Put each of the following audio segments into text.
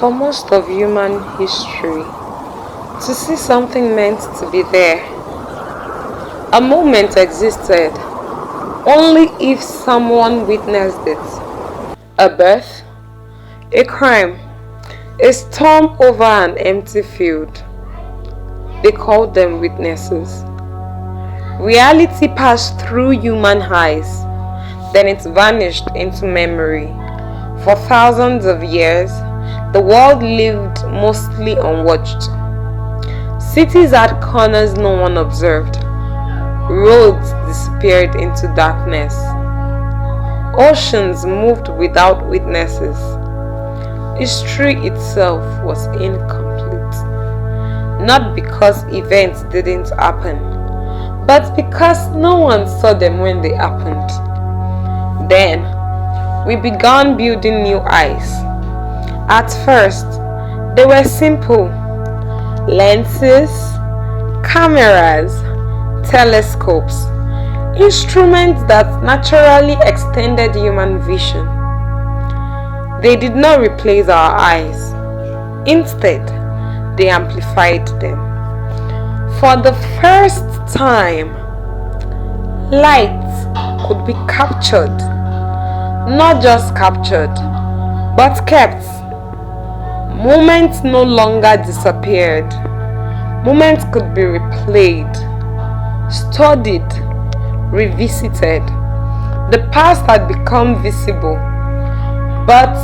For most of human history, to see something meant to be there. A moment existed only if someone witnessed it. A birth, a crime, a storm over an empty field. They called them witnesses. Reality passed through human eyes, then it vanished into memory. For thousands of years, the world lived mostly unwatched. Cities had corners no one observed. Roads disappeared into darkness. Oceans moved without witnesses. History itself was incomplete. Not because events didn't happen, but because no one saw them when they happened. Then, we began building new eyes. At first, they were simple: lenses, cameras, telescopes, instruments that naturally extended human vision. They did not replace our eyes. Instead, they amplified them. For the first time, light could be captured. Not just captured, but kept. Moments no longer disappeared. Moments could be replayed, studied, revisited. The past had become visible, but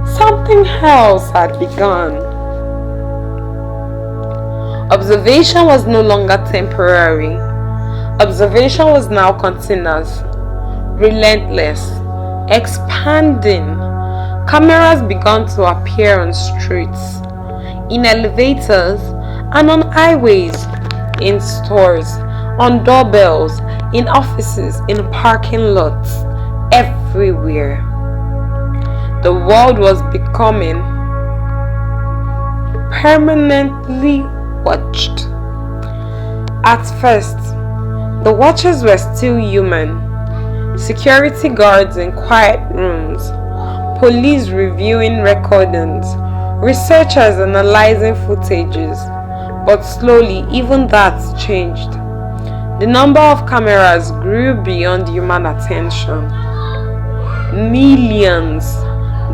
something else had begun. Observation was no longer temporary. Observation was now continuous, relentless, expanding. Cameras began to appear on streets, in elevators, and on highways, in stores, on doorbells, in offices, in parking lots, everywhere. The world was becoming permanently watched. At first, the watchers were still human: security guards in quiet rooms, police reviewing recordings, researchers analyzing footages. But slowly, even that changed. The number of cameras grew beyond human attention. Millions,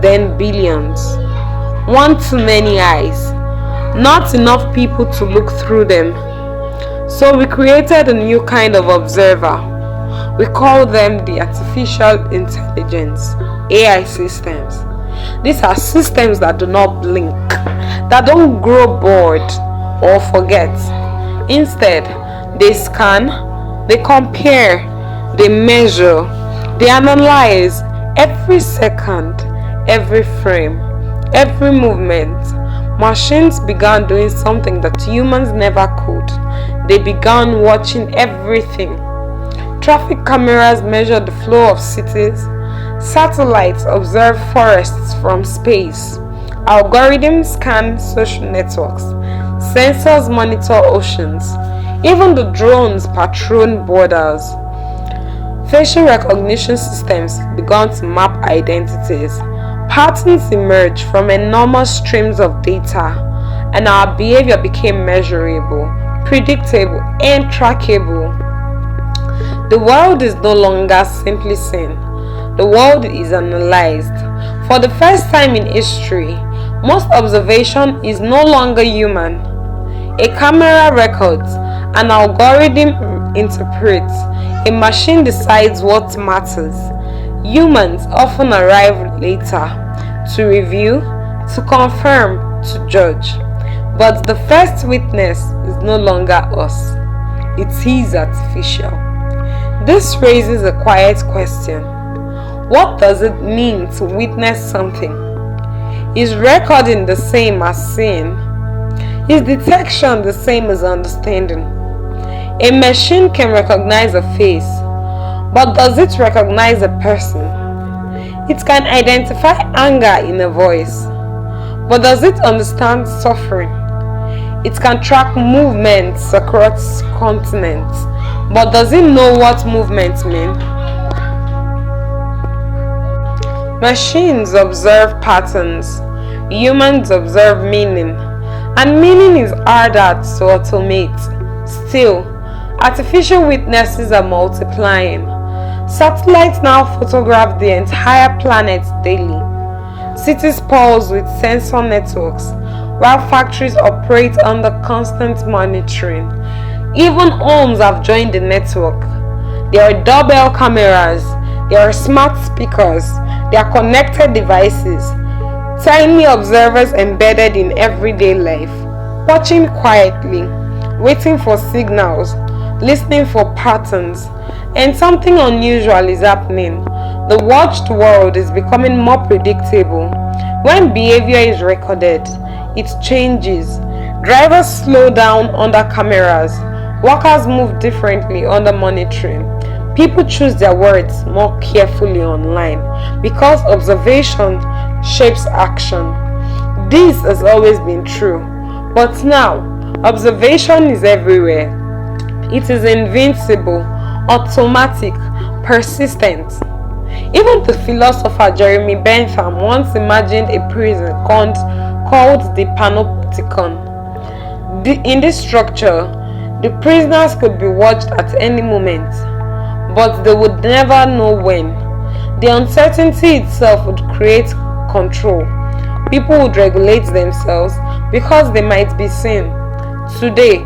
then billions. One too many eyes. Not enough people to look through them. So we created a new kind of observer. We call them the artificial intelligence, AI systems. These are systems that do not blink, that don't grow bored or forget. Instead, they scan, they compare, they measure, they analyze every second, every frame, every movement. Machines began doing something that humans never could. They began watching everything. Traffic cameras measure the flow of cities. Satellites observe forests from space. Algorithms scan social networks. Sensors monitor oceans. Even the drones patrol borders. Facial recognition systems began to map identities. Patterns emerged from enormous streams of data, and our behavior became measurable, predictable, and trackable. The world is no longer simply seen. The world is analyzed. For the first time in history, most observation is no longer human. A camera records, an algorithm interprets, a machine decides what matters. Humans often arrive later to review, to confirm, to judge. But the first witness is no longer us. It is artificial. This raises a quiet question. What does it mean to witness something? Is recording the same as seeing? Is detection the same as understanding? A machine can recognize a face, but does it recognize a person? It can identify anger in a voice, but does it understand suffering? It can track movements across continents, but does it know what movements mean? Machines observe patterns. Humans observe meaning, and meaning is harder to automate. Still, artificial witnesses are multiplying. Satellites now photograph the entire planet daily. Cities pulse with sensor networks, while factories operate under constant monitoring. Even homes have joined the network. There are doorbell cameras, there are smart speakers, there are connected devices, tiny observers embedded in everyday life, watching quietly, waiting for signals, listening for patterns, and something unusual is happening. The watched world is becoming more predictable. When behavior is recorded, it changes. Drivers slow down under cameras. Workers move differently under monitoring. People choose their words more carefully online because observation shapes action. This has always been true, but now observation is everywhere. It is invincible, automatic, persistent. Even the philosopher Jeremy Bentham once imagined a prison called the Panopticon. In this structure, the prisoners could be watched at any moment, but they would never know when. The uncertainty itself would create control. People would regulate themselves because they might be seen. Today,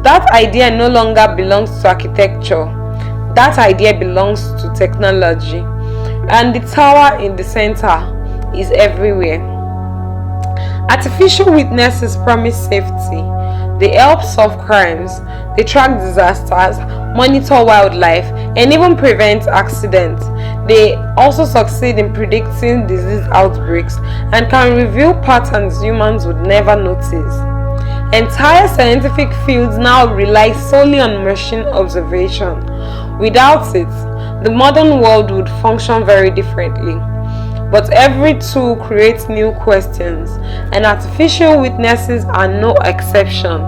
that idea no longer belongs to architecture. That idea belongs to technology. And the tower in the center is everywhere. Artificial witnesses promise safety. They help solve crimes, they track disasters, monitor wildlife, and even prevent accidents. They also succeed in predicting disease outbreaks and can reveal patterns humans would never notice. Entire scientific fields now rely solely on machine observation. Without it, the modern world would function very differently. But every tool creates new questions, and artificial witnesses are no exception.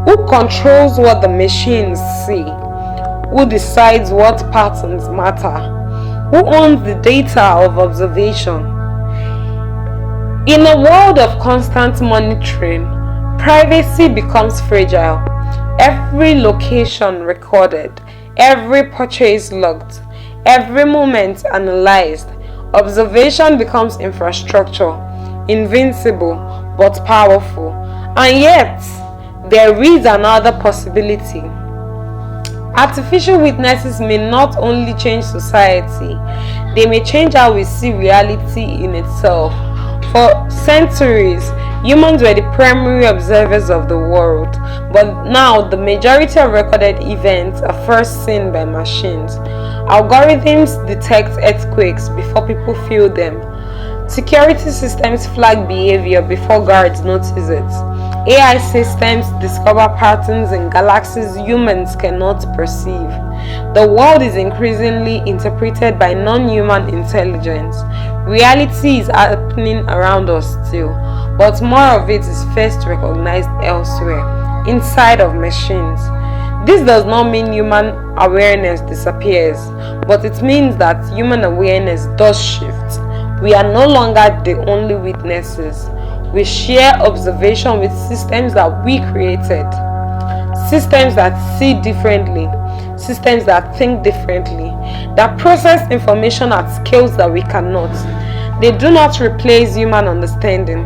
Who controls what the machines see? Who decides what patterns matter? Who owns the data of observation? In a world of constant monitoring, privacy becomes fragile. Every location recorded, every purchase logged, every moment analyzed. Observation becomes infrastructure, invincible but powerful. And yet, there is another possibility. Artificial witnesses may not only change society, they may change how we see reality in itself. For centuries, humans were the primary observers of the world, but now the majority of recorded events are first seen by machines. Algorithms detect earthquakes before people feel them. Security systems flag behavior before guards notice it. AI systems discover patterns in galaxies humans cannot perceive. The world is increasingly interpreted by non-human intelligence. Reality is happening around us still, but more of it is first recognized elsewhere, inside of machines. This does not mean human awareness disappears, but it means that human awareness does shift. We are no longer the only witnesses. We share observation with systems that we created. Systems that see differently, systems that think differently, that process information at scales that we cannot. They do not replace human understanding,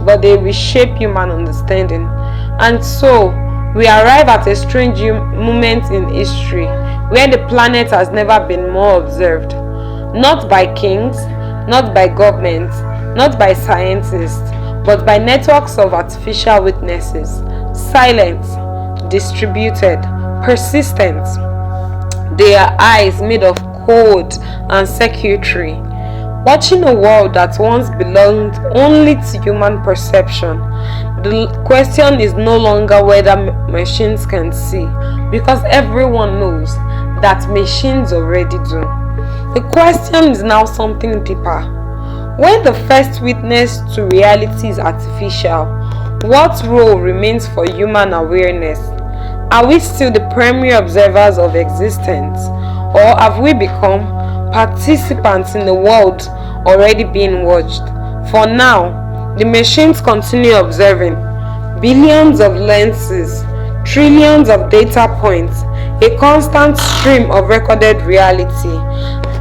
but they reshape human understanding. And so, we arrive at a strange moment in history where the planet has never been more observed. Not by kings, not by governments, not by scientists, but by networks of artificial witnesses. Silent, distributed, persistent. They are eyes made of code and circuitry, watching a world that once belonged only to human perception. The question is no longer whether machines can see, because everyone knows that machines already do. The question is now something deeper. When the first witness to reality is artificial, what role remains for human awareness? Are we still the primary observers of existence, or have we become participants in the world already being watched? For now, The machines continue observing. Billions of lenses, trillions of data points, a constant stream of recorded reality.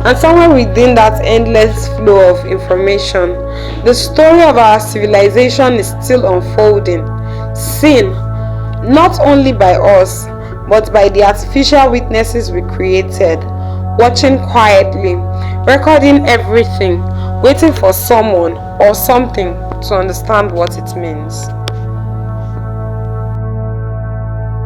And somewhere within that endless flow of information, the story of our civilization is still unfolding, seen not only by us, but by the artificial witnesses we created, watching quietly, recording everything, waiting for someone or something to understand what it means.